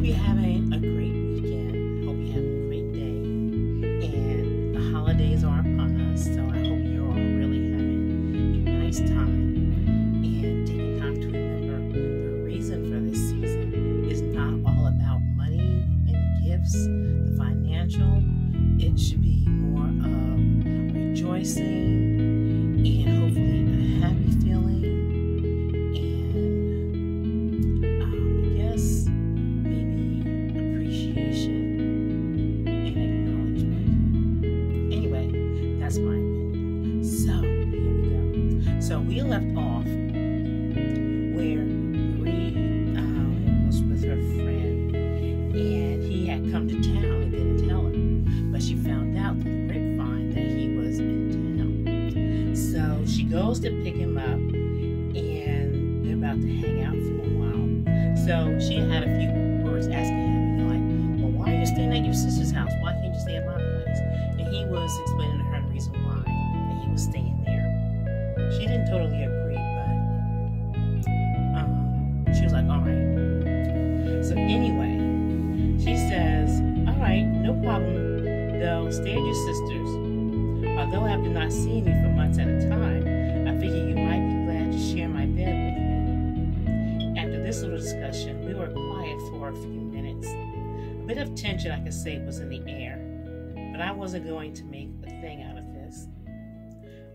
you're having a great weekend. Hope you're having a great day. And the holidays are upon us, so I hope you're all really having a nice time and taking time to remember the reason for this season is not all about money and gifts, the financial. It should be more of rejoicing and hopefully a happy feeling. That's my opinion. So, here we go. So, we left off where Marie was with her friend, and he had come to town and didn't tell her. But she found out through the grapevine that he was in town. So, she goes to pick him up, and they're about to hang out for a while. So, she had a few words asking him, like, well, why are you staying at your sister's house? Why can't you stay at my place? And he was explaining to her the reason why that he was staying there. She didn't totally agree, but she was like, all right. So anyway, she says, all right, no problem, though, stay at your sister's. Although after not seeing me for months at a time, I figure you might be glad to share my bed with me. After this little discussion, we were quiet for a few minutes. A bit of tension, I could say, was in the air. But I wasn't going to make a thing out of this.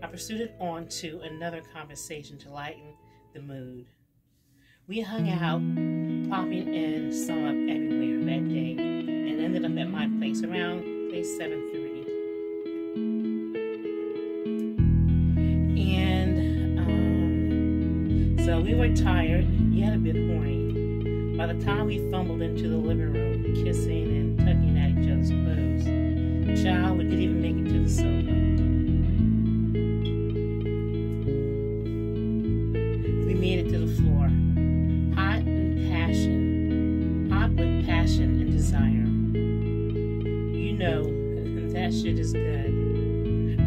I proceeded on to another conversation to lighten the mood. We hung out, popping in some up everywhere that day, and ended up at my place around 7:30. And so we were tired, yet a bit horny. By the time we fumbled into the living room, kissing and tugging at each other's clothes, child, we didn't even make it to the sofa. We made it to the floor, hot with passion and desire. You know, that shit is good.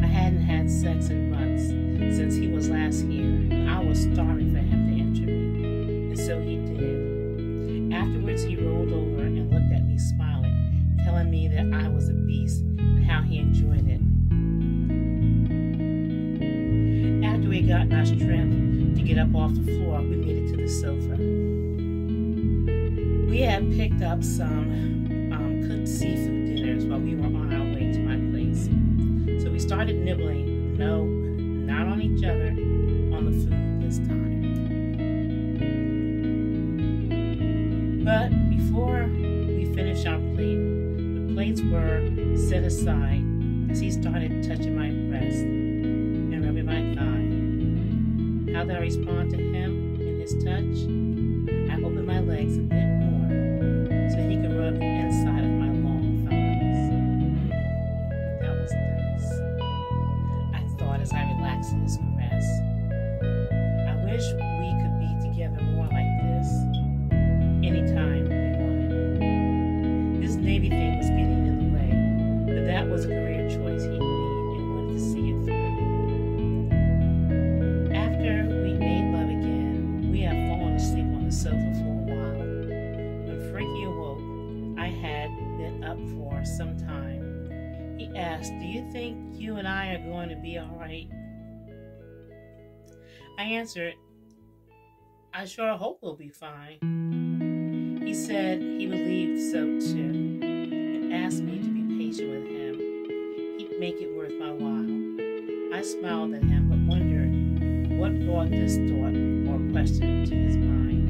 I hadn't had sex in months since he was last here, and I was starving for him to enter me, and so he did. Afterwards, he rolled over and looked at me smiling, telling me that I was a beast and how he enjoyed it. After we got our strength to get up off the floor, we made it to the sofa. We had picked up some cooked seafood dinners while we were on our way to my place. So we started nibbling, no, not on each other, on the food this time. But before we finished our plate, plates were set aside as he started touching my breast and rubbing my thigh. How did I respond to him in his touch? I opened my legs a bit more so he could rub the inside of my long thighs. That was nice, I thought as I relaxed in his caress. I wish we could be together more like this anytime we wanted. This Navy thing was getting in the way, but that was a career choice he made and wanted to see it through. After we made love again, we had fallen asleep on the sofa for a while. When Frankie awoke, I had been up for some time. He asked, do you think you and I are going to be all right? I answered, I sure hope we'll be fine. He said he believed so too, and asked me to be patient with him. He'd make it worth my while. I smiled at him, but wondered what brought this thought or question to his mind.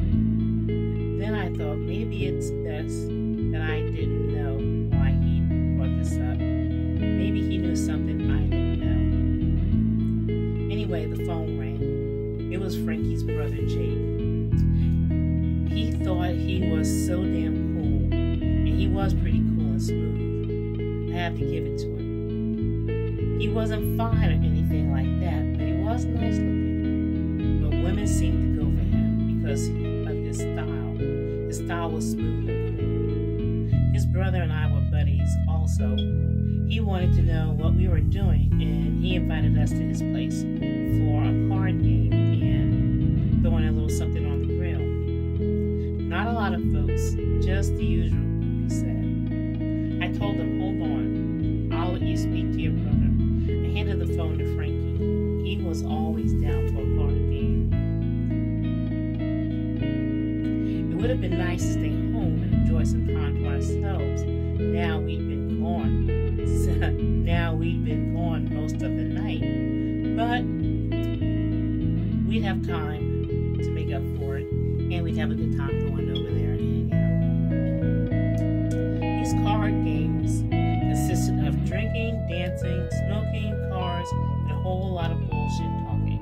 Then I thought maybe it's best that I didn't know why he brought this up. Maybe he knew something I didn't know. Anyway, the phone rang. It was Frankie's brother, Jake. He thought he was so damn cool, and he was pretty cool and smooth. I have to give it to him. He wasn't fine or anything like that, but he was nice looking. But women seemed to go for him because of his style. His style was smooth and cool. His brother and I were buddies also. He wanted to know what we were doing, and he invited us to his place for a card game and throwing a little something on the grill. Not a lot of folks notes, just the usual, he said. I told him, hold on, I'll let you speak to your brother. I handed the phone to Frankie. He was always down for a card game. It would have been nice to stay home and enjoy some time to ourselves. Now we'd been gone most of the night. But we'd have time to make up for it, and we'd have a good time going over there and hanging out. These card games consisted of drinking, dancing, smoking, cars, and a whole lot of bullshit talking.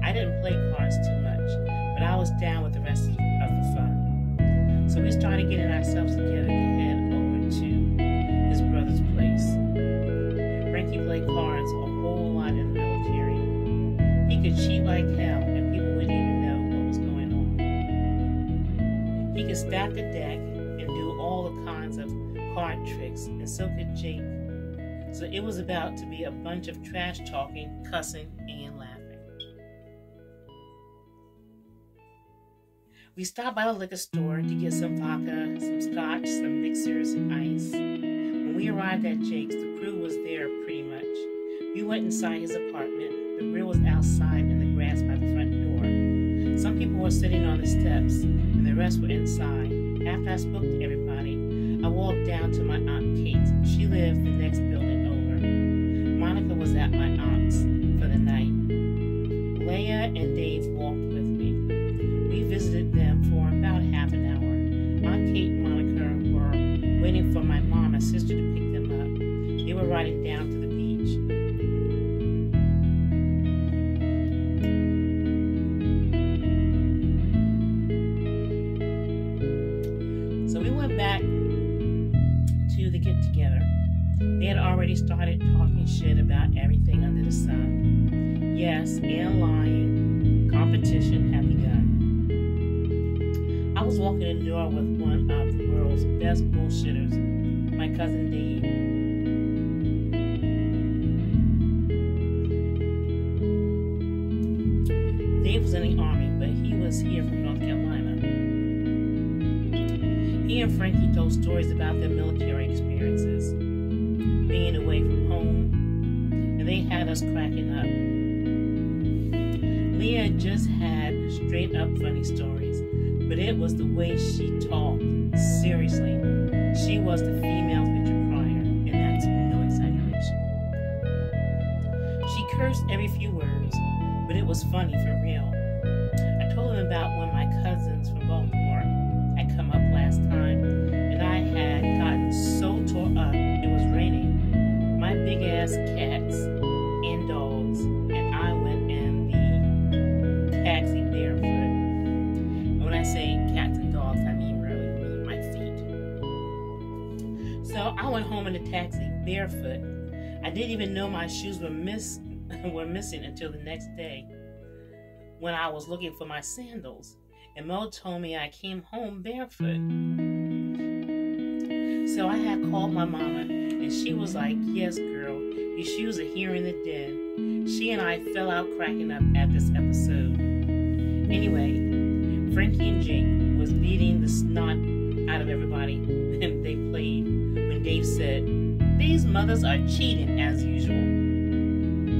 I didn't play cards too much, but I was down with the rest of the fun. So we started getting ourselves together to head over to his brother's place. Frankie played cards a whole lot in the military. He could cheat like hell, and people wouldn't even know what was going on. He could stack a deck and do all the kinds of card tricks, and so could Jake. So it was about to be a bunch of trash talking, cussing, and laughing. We stopped by the liquor store to get some vodka, some scotch, some mixers, and ice. When we arrived at Jake's, the crew was there pretty much. We went inside his apartment. The grill was outside in the grass by the front door. Some people were sitting on the steps, and the rest were inside. After I spoke to everybody, I walked down to my Aunt Kate. She lived the next building over. Monica was at my aunt's for the night. Leah and Dave walked with me. We visited them for about half an hour. Aunt Kate and Monica were waiting for my mom and sister to pick them up. They were riding down to the beach. So we went back to the get-together. They had already started talking shit about everything under the sun. Yes, and lying. Competition had begun. I was walking in the door with one of the world's best bullshitters, my cousin Dave. Dave was in the Army, but he was here from North Carolina. He and Frankie told stories about their military experiences, being away from home, and they had us cracking up. Leah just had straight up funny stories, but it was the way she talked. Seriously, she was the female Richard Pryor, and that's no exaggeration. She cursed every few words, but it was funny for real. I told him about when my cousins from Baltimore had come up last time, and I had gotten so tore up it was raining. My big ass cats and dogs, and I went in the taxi barefoot. And when I say cats and dogs, I mean really my feet. So I went home in the taxi barefoot. I didn't even know my shoes were missing until the next day when I was looking for my sandals. And Mo told me I came home barefoot. So I had called my mama, and she was like, yes, girl, your shoes are here in the den. She and I fell out cracking up at this episode. Anyway, Frankie and Jake was beating the snot out of everybody and they played when Dave said, these mothers are cheating as usual.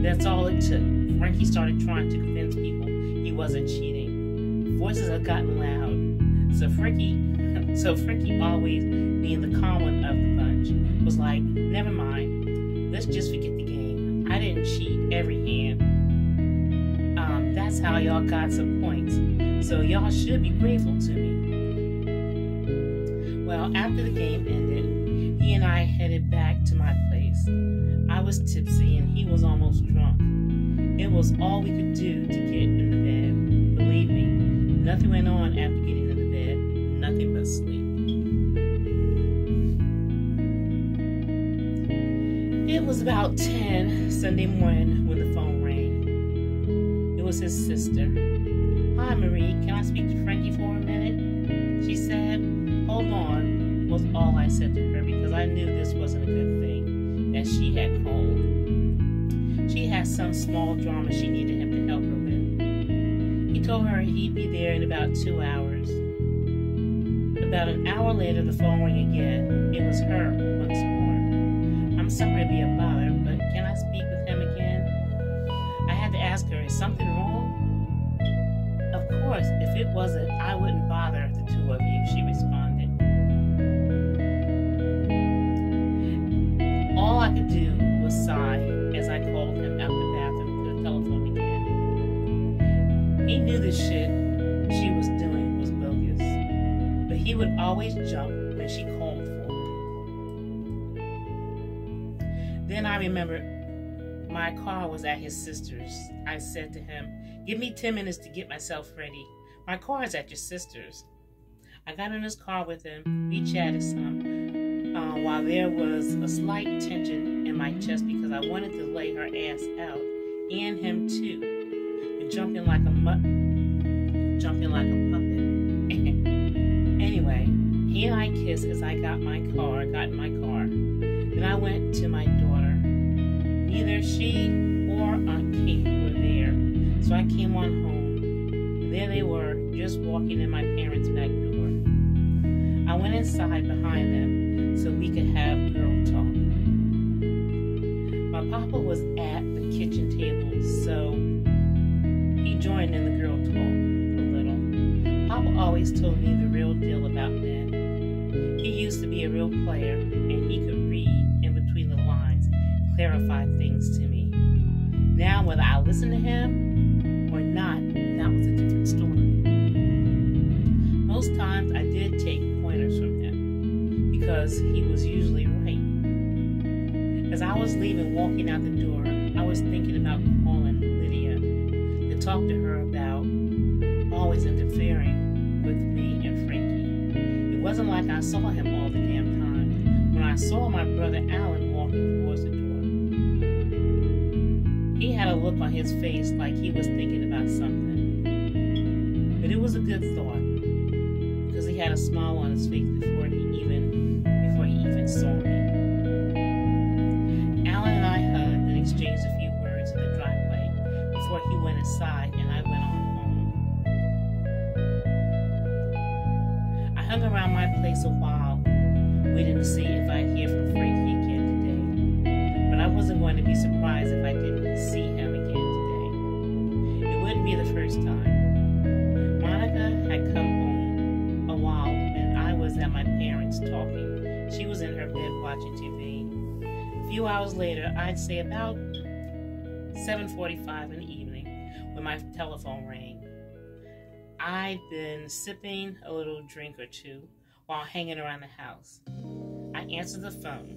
That's all it took. Frankie started trying to convince people he wasn't cheating. Voices had gotten loud. So Frankie, always being the calm one of the bunch, was like, never mind, let's just forget the game. I didn't cheat every hand. That's how y'all got some points. So y'all should be grateful to me. Well, after the game ended, he and I headed back to my place. I was tipsy and he was almost drunk. It was all we could do to get in the bed. Believe me, nothing went on after getting in the bed. Nothing but sleep. It was about 10 Sunday morning when the phone rang. It was his sister. Hi, Marie, can I speak to Frankie for a minute? She said, hold on, was all I said to her because I knew this wasn't a good thing that she had called. She had some small drama she needed him to help her with. He told her he'd be there in about 2 hours. About an hour later, the phone rang again. It was her once more. I'm sorry to be a bother, but can I speak with him again? I had to ask her, is something wrong? Of course, if it wasn't, I wouldn't bother the two of you, she responded. All I could do was sigh as I called him out the bathroom to the telephone again. He knew the shit she was doing was bogus, but he would always jump when she called for him. Then I remembered my car was at his sister's. I said to him, give me 10 minutes to get myself ready. My car is at your sister's. I got in his car with him. We chatted some, while there was a slight tension in my chest because I wanted to lay her ass out, and him too, but jumping like a puppet. Anyway, he and I kissed as I got in my car. Then I went to my daughter. Neither she or Aunt Kate were there, so I came on home. And there they were, just walking in my parents' back door. I went inside behind them so we could have girl talk. My papa was at the kitchen table, so he joined in the girl talk a little. Papa always told me the real deal about men. He used to be a real player, and he could read in between the lines and clarify things to me. Now, whether I listened to him or not, that was a different story. Most times I did take pointers from him because he was usually right. As I was leaving, walking out the door, I was thinking about calling Lydia to talk to her about always interfering with me and Frankie. It wasn't like I saw him all the damn time. When I saw my brother Alan walking towards the door, he had a look on his face like he was thinking about something. But it was a good thought, because he had a smile on his face before he even saw me. Alan and I hugged and exchanged a few words in the driveway before he went inside and I went on home. I hung around my place a while, waiting to see if I'd hear from Frankie again today. But I wasn't going to be surprised if I didn't see him again today. It wouldn't be the first time. Monica had come home a while and I was at my parents' talking. She was in her bed watching TV. A few hours later, I'd say about 7:45 in the evening, when my telephone rang. I'd been sipping a little drink or two while hanging around the house. I answered the phone,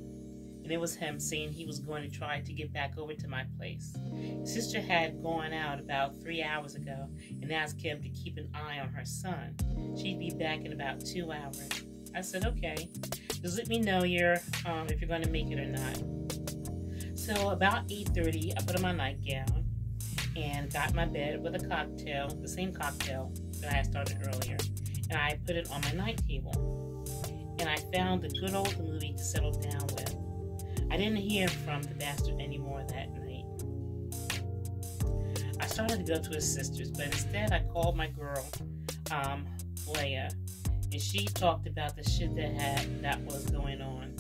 and it was him saying he was going to try to get back over to my place. His sister had gone out about 3 hours ago and asked him to keep an eye on her son. She'd be back in about 2 hours. I said, okay, just let me know if you're going to make it or not. So about 8:30, I put on my nightgown and got in my bed with a cocktail, the same cocktail that I had started earlier, and I put it on my night table. And I found a good old movie to settle down with. I didn't hear from the bastard anymore that night. I started to go to his sister's, but instead I called my girl, Leia, and she talked about the shit that was going on.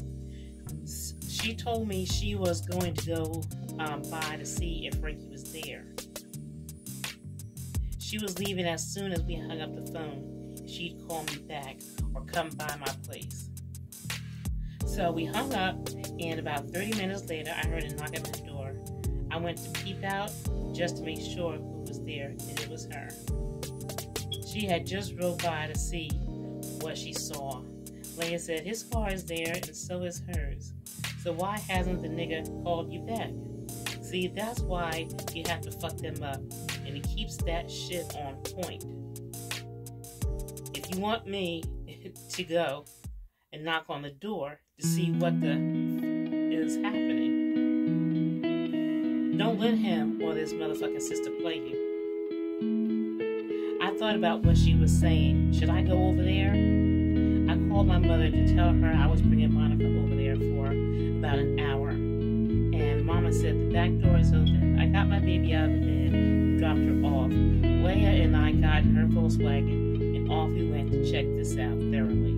She told me she was going to go by to see if Frankie was there. She was leaving as soon as we hung up the phone. She'd call me back or come by my place. So we hung up, and about 30 minutes later, I heard a knock at my door. I went to peep out just to make sure who was there, and it was her. She had just rode by to see what she saw. Leia said, his car is there, and so is hers. So why hasn't the nigga called you back? See, that's why you have to fuck them up, and he keeps that shit on point. If you want me to go and knock on the door to see what is happening, don't let him or this motherfucking sister play you. I thought about what she was saying. Should I go over there? I called my mother to tell her I was bringing Monica over there for about an hour. And Mama said the back door is open. I got my baby out of the bed and dropped her off. Leia and I got in her Volkswagen and and off we went to check this out thoroughly.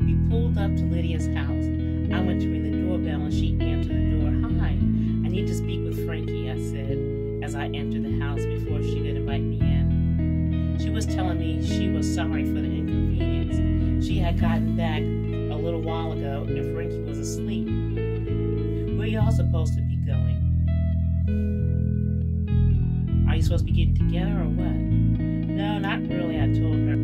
We pulled up to Lydia's house. I went to ring the doorbell and she answered the door. "Hi, I need to speak with Frankie," I said as I entered the house before she could invite me in. She was telling me she was sorry for the inconvenience. She had gotten back a little while ago and Frankie was asleep. "Where y'all supposed to be going? Are you supposed to be getting together or what?" "No, not really," I told her.